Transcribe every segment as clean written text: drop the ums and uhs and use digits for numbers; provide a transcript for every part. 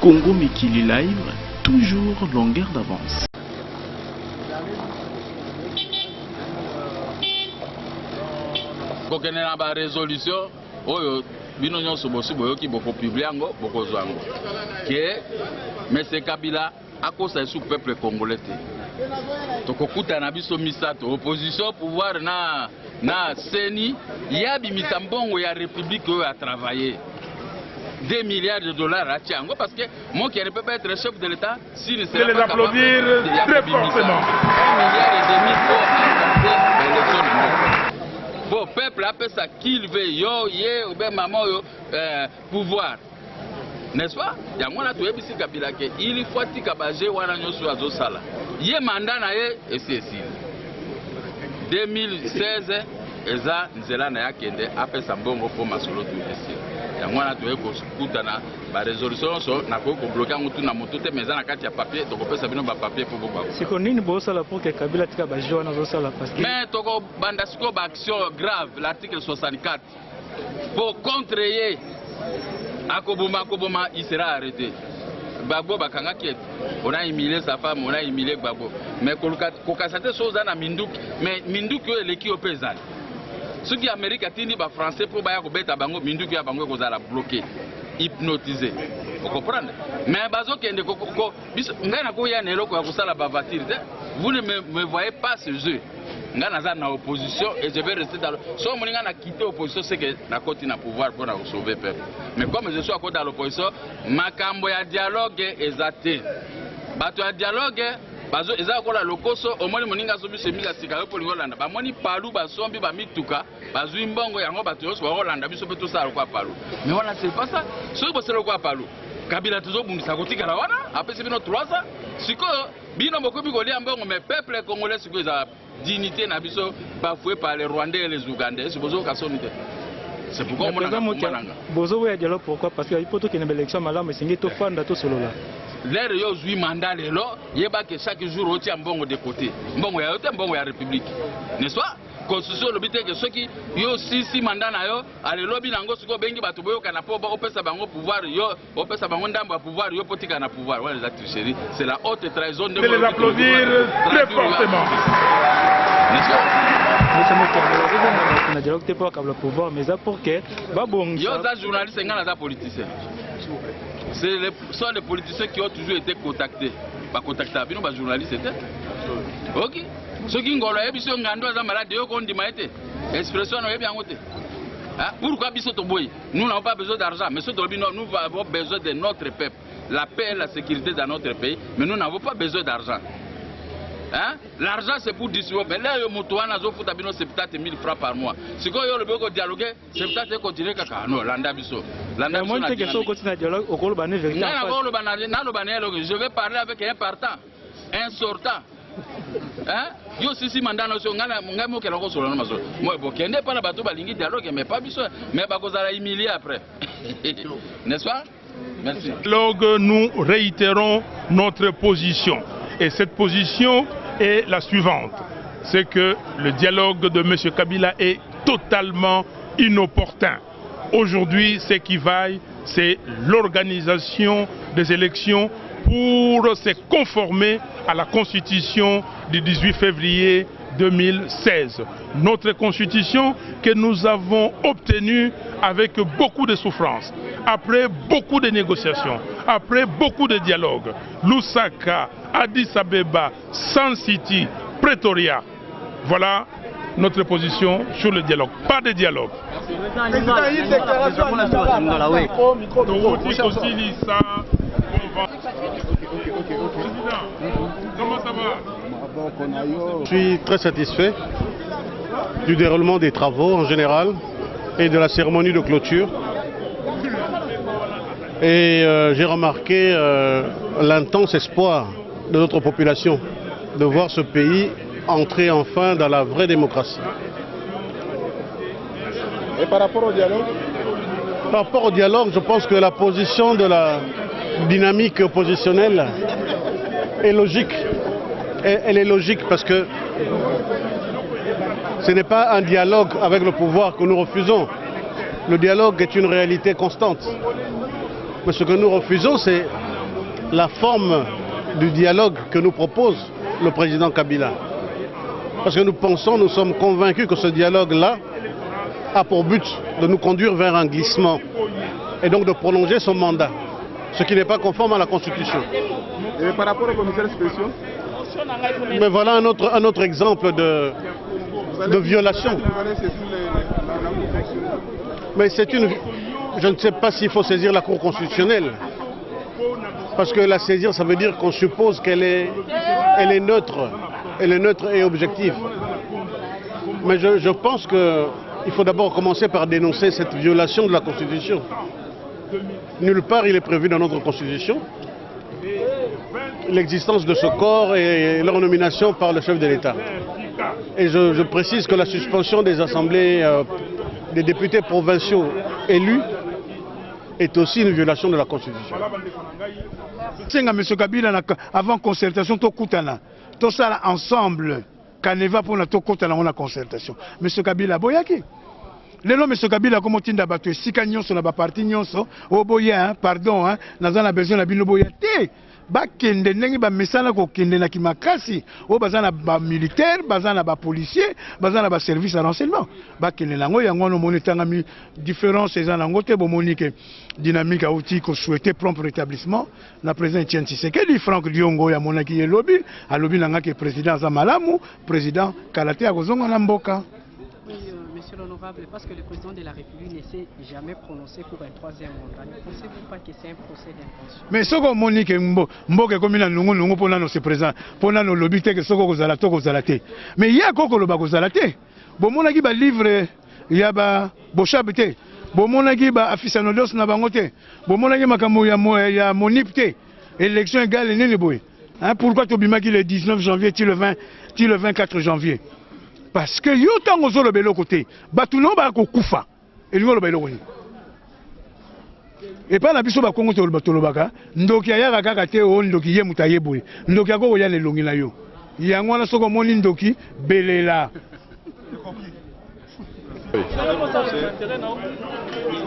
Congo Mikili Live, toujours longueur d'avance. Kokene na ba résolution oyo bino nyonso bosi boyoki boko publier yango boko zwango ke M. Kabila akosa sous peuple congolais te tokokuta na biso misato opposition pouvoir na seni yabi misambongo ya république oyo a travailler 2 milliards de dollars à Tiango parce que moi qui ne peut pas être chef de l'État si ne serait pas capable de les applaudir très fortement. 1,5 milliard pour accorder l'élection. Bon, peuple appelle ça qu'il veut, yo, yé, ou bien maman, yo, pouvoir. N'est-ce pas? Il y a moi tout ici Kabila que il faut tikabaje wana nyoso azo sala. Yé mandat na yé et c'est ici. 2016 eza nzela na yakende appelle ça mbongo pour masolo tout ici. Ya mwana tuwe kutana ba résolution so na ko bloquer ngutu na moto te meza na kati ya papier to kopesa bino ba papier pour boba. Siko nini bosala pour que Kabila tika ba jona zo sala parce que mais toko banda siko ba action grave l'article 64 pour contrer Akoboma il sera arrêté. Gbagbo bakanga kiet. On a humilié sa femme, on a humilié Gbagbo. Mais kokasate chose na Minduk, mais Minduk yo eleki opezali. Ce qui Amérique a tini ba français pour baya ko beta bango Minduk ya bango ko zala bloqué, hypnotisé. Vous comprenez? Mais bazo kende ko ngana ko ya nelo ko kusala bavatir. Vous ne me voyez pas ce jeu. Ngana za na opposition et je vais rester dans so moninga na quitter opposition c'est que na côté na pouvoir pour na sauver peuple. Mais comme je suis à côté de l'opposition, makambo ya dialogue ezate. Bato ya dialogue bazo eza ko la lokoso omoni moninga so biso mika sika yo polingo landa. Ba moni palu ba sombi ba mituka, bazo imbongo yango bato yo so ba Rolanda biso pe to sala kwa palu. Mais voilà c'est pas ça. So bo sala kwa palu. Kabila tuzo bundisa kotika la wana, apesi bino 300. Siko bino bokobi kolia mbongo mais peuple congolais siko za dignité na biso bafoué par les Rwandais et les Ougandais. C'est besoin kasonite. C'est pourquoi on a bozo ya dialogue pourquoi parce que il faut que une élection malamu singi to fanda to solola. L'air yo zui mandat lelo yeba que chaque jour oti mbongo de côté. Mbongo ya yote mbongo ya république. N'est-ce pas? Constitution lobité que ceux qui yo si mandat na yo ale lobby nango siko bengi bato boyo kana po opesa bango pouvoir yo opesa bango ndamba pouvoir yo potika na pouvoir ouais les tricheries c'est la haute trahison de les applaudir très fortement. N'est-ce pas? On a dialogue pas capable pouvoir mais ça pour que babong yo za journaliste ngana za politicien. Sont les politiciens qui ont toujours été contactés. Pas contactés bino ba journaliste était. OK. Ce qui ngolo ebiso ngando za malade yo ko ndima ete expression no yebi angote. Ah, pourquoi biso to boy? Nous n'avons pas besoin d'argent, mais nous avons besoin de notre peuple, la paix et la sécurité dans notre pays, mais nous n'avons pas besoin d'argent. Hein? L'argent c'est pour distribuer. Mais là yo moto wana zo futa bino 70 000 francs par mois. Si ko yo le boko dialoguer, 70 continuer kaka no landa biso. Landa biso na question continue dialogue au Kolo bané vérité. Je vais parler avec un partant, un sortant. Hein? Yo sisi mandana so ngana ngamo ke lako solo na maso. Moi bokende pa na bato balingi dialogue mais pas biso mais bakozala humilier après. N'est-ce pas? Merci. Nous réitérons notre position et cette position est la suivante. C'est que le dialogue de M. Kabila est totalement inopportun. Aujourd'hui, ce qui vaille, c'est l'organisation des élections pour se conformer à la constitution du 18 février 2016. Notre constitution que nous avons obtenue avec beaucoup de souffrance, après beaucoup de négociations, après beaucoup de dialogues. Lusaka, Addis Abeba, Sun City, Pretoria. Voilà notre position sur le dialogue. Pas de dialogue. Comment ça va? Je suis très satisfait du déroulement des travaux en général et de la cérémonie de clôture. Et j'ai remarqué l'intense espoir de notre population de voir ce pays entrer enfin dans la vraie démocratie. Et par rapport au dialogue? Par rapport au dialogue, je pense que la position de la dynamique oppositionnelle est logique. Elle est logique parce que ce n'est pas un dialogue avec le pouvoir que nous refusons. Le dialogue est une réalité constante. Mais ce que nous refusons, c'est la forme du dialogue que nous propose le président Kabila. Parce que nous sommes convaincus que ce dialogue-là a pour but de nous conduire vers un glissement et donc de prolonger son mandat, ce qui n'est pas conforme à la Constitution. Et par rapport aux commissaires spéciaux? Mais voilà un autre exemple de violation. Mais je ne sais pas s'il faut saisir la Cour constitutionnelle. Parce que la saisir, ça veut dire qu'on suppose qu'elle est neutre. Elle est neutre et objective. Mais je pense qu'il faut d'abord commencer par dénoncer cette violation de la Constitution. Nulle part il est prévu dans notre Constitution l'existence de ce corps et leur nomination par le chef de l'État. Et je précise que la suspension des assemblées des députés provinciaux élus est aussi une violation de la Constitution. Senga M. Kabila avant concertation to kutana to sala ensemble kaneva pour na to kutana on a concertation. M. Kabila boyaki. Lelo M. Kabila comme tinda bato sika nyonso na ba parti nyonso oboya pardon nazana besoin na bino boya te. Bakende ndenge ba mesana ko kende na kimakasi o bazana ba militaire bazana ba policier bazana ba service à renseignement bakende nango yango no monitanga mi différence ezana ngote bo monique dynamique a outil ko souhaiter prompt rétablissement na président Etienne Tshisekedi Franck Diongo ya monaki ye lobby a lobby nanga ke président za malamu président Kalate a kozonga na mboka. Oui, monsieur l'honorable, parce que le président de la République ne s'est jamais prononcé pour un troisième mandat. Ne pensez-vous pas que c'est un procès d'intention? Mais ce que Monique Mboke comme il nungu pour nous se présent pour nous lobby que ce que zalato ko zalate. Mais il y a koko lo ba ko zalate. Bo monaki ba livre ya ba boshabite. Bo monaki ba aficionados na bangote. Bo monaki makambo ya monipte. Élection égale nene boy. Pourquoi tu bimaki le 19 janvier ti le 24 janvier? Parce que yo tango zo lobelo côté batu no ba ko kufa elingo lobelo koni et pas na biso ba kongo to bato lobaka ndoki ya kaka te o ndoki ye mutaye boy ndoki akoko ya lelongi na yo yango na soko moni ndoki belela.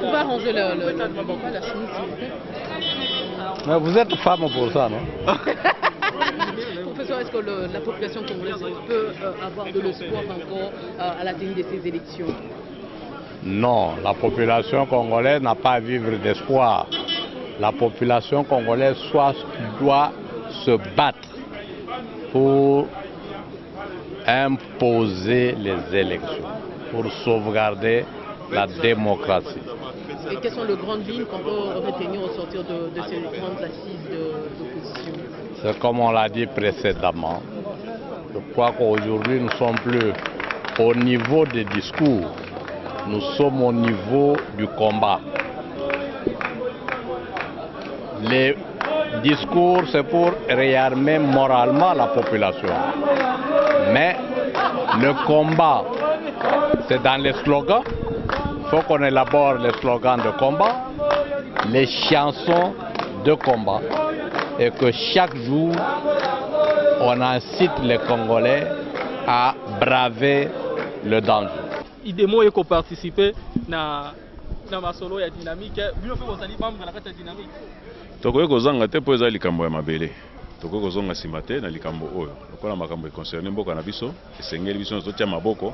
On va ranger la Mais vous êtes femme pour ça, non? Professeur, est-ce que la population congolaise peut avoir de l'espoir encore à la tenue de ces élections? Non, la population congolaise n'a pas à vivre d'espoir. La population congolaise doit se battre pour imposer les élections, pour sauvegarder la démocratie. Et quelles sont les grandes lignes qu'on peut retenir au sortir de ces grandes assises d'opposition? C'est comme on l'a dit précédemment. Je crois qu'aujourd'hui nous ne sommes plus au niveau des discours, nous sommes au niveau du combat. Les discours, c'est pour réarmer moralement la population. Mais le combat, c'est dans les slogans. Il faut qu'on élabore les slogans de combat, les chansons de combat. Et que chaque jour, on incite les Congolais à braver le danger. Idemo eko participer na masolo ya dynamique. Bino fe bozali membre na kati ya dynamique. Tokoye kozanga te po eza likambo ya mabele. Tokoye kozonga nsima te na likambo oyo. Lokola makambo concerne mboka na biso, esengeli biso totia maboko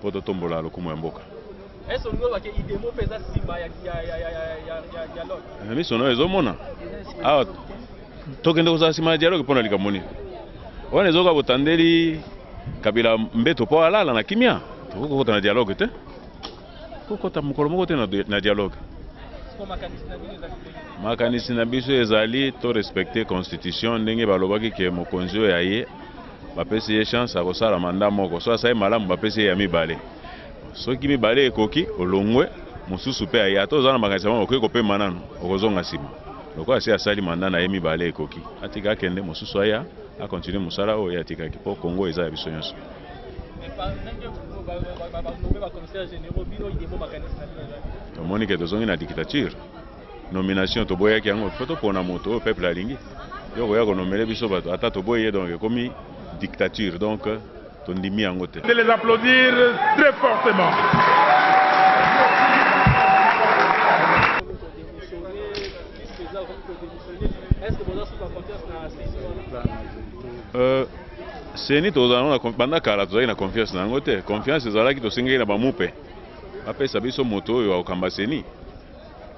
po totombola lokumu ya mboka. Est-ce que vous avez idemo pesa simba ya dialogue? Miso no ezomona. Ah, tokende kozala nsima ya dialogue mpona likambo nini? Wana ezoka botandeli Kabila mbeto po alala na kimia. Tokokota na dialogue te. Kokota mokolo moko te na dialogue. Makanisi na biso ezali to respecter constitution ndenge balobaki ke mokonzi oyo aye bapesi ye chance akosala manda moko so asali malamu bapesi ye ya mibale. Soki mibale ekoki olongwe mosusu pe aye ata oza na makanisi moko okoki kopema nano okozonga nsima. Lokola asi asali manda na ye mibale ekoki atika akende mosusu aya akontinue mosala oyo atikaki po Kongo eza ya biso nyonso. Tomoni ke tozongi na dictature. Nomination toboyaki yango po topona moto oyo peuple alingi. Yo koya konomele biso bato ata toboye donc ekomi dictature donc tondimi yango te. De les applaudir très fortement. président démissionner. Est-ce que vous avez confiance dans la CENI? CENI tozala banda kala tozali na confiance na yango te. Confiance ezalaki tosengeli na bamupe bapesa biso moto oyo akokamba CENI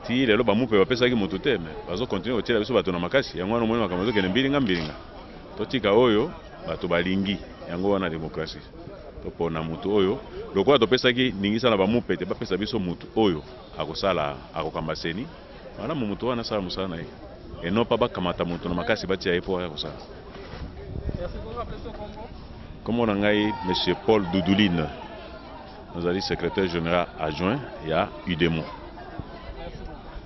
ti lelo bamupe bapesaki moto te me bazokontinue kotiela biso bato na makasi yango wana omoni makambo ezokende mbilinga totika oyo bato balingi yango wana demokrasi topona moto oyo lokola topesaki ningisa na bamupe te bapesa biso moto oyo akosala akokamba CENI wana moto wana asala mosala na ye eno pa bakamata moto na makasi batia ye po akosala. Comme on a M. Paul Doudouline, nous allons secrétaire général adjoint, il y a UDEMO.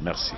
Merci.